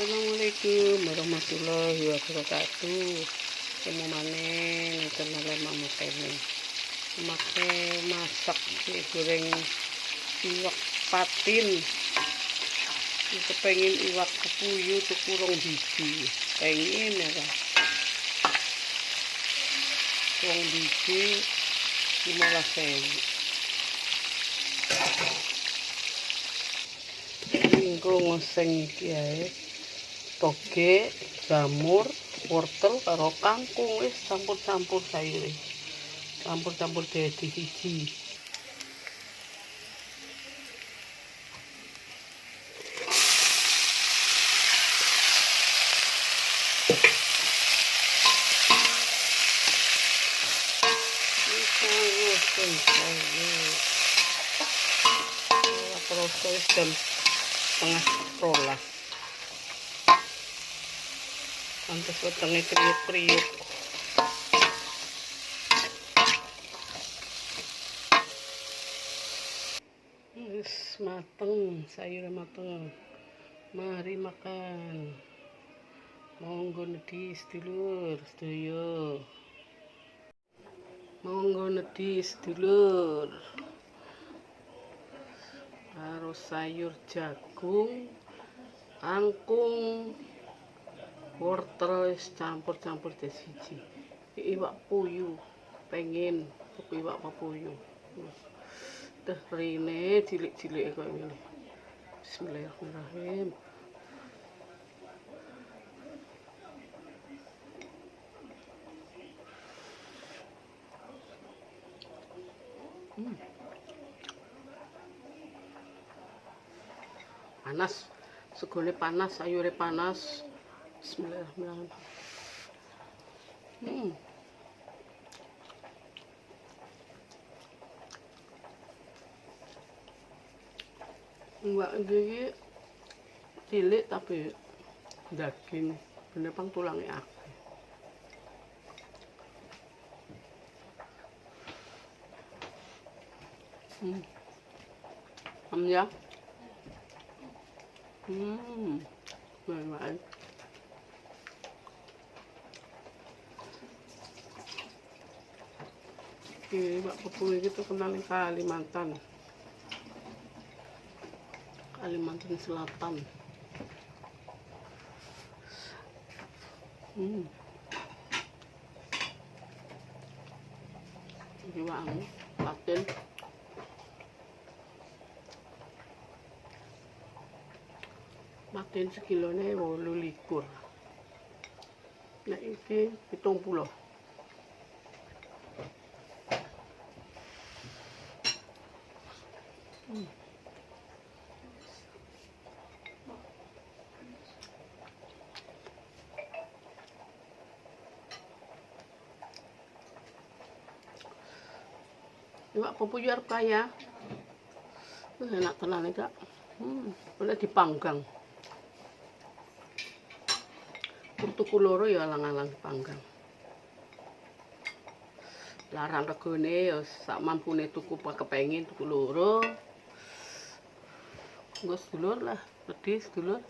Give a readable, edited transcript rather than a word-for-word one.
Assalamualaikum warahmatullahi wabarakatuh. Temu maneh nenten mamu kene. Make masak goreng iwak patin. Kepengin iwak kepuyu tuku 2 biji. Pengen ya kan. 2 biji 15.000. Engko ngoseng iki ae. Toge, jamur, wortel karo kangkung wis campur-campur sayure. Campur-campur dadi siji. Proses jam 12:30. Pantes wetenge kriuk-kriuk. Wis mateng, sayur mateng. Mari makan. Monggo nedis dulur sedaya. Monggo nedis dulur. Karo sayur jagung, kangkung, wortel campur-campur dadi siji. Iwak puyu, pengen tuku iwak puyu. Teh rene cilik-cilik kok ngene. Bismillahirrahmanirrahim. Panas, segone panas, sayure panas. Bismillahirrahmanirrahim. Iwak iki cilik tapi daging bener pang tulangnya akeh. Ya. Baik. Iwak kepuyu itu kenal di Kalimantan Selatan. Iwak patin. Patin sekilone 28. Nah iki 70. Iwak kepuyu arep kaya. Enak tenan iki, Kak. Boleh dipanggang. Tuku loro ya alang-alang dipanggang. Larang regane ya sak mampune tuku kepengin tuku loro. Nggo sedulur lah, pedis sedulur.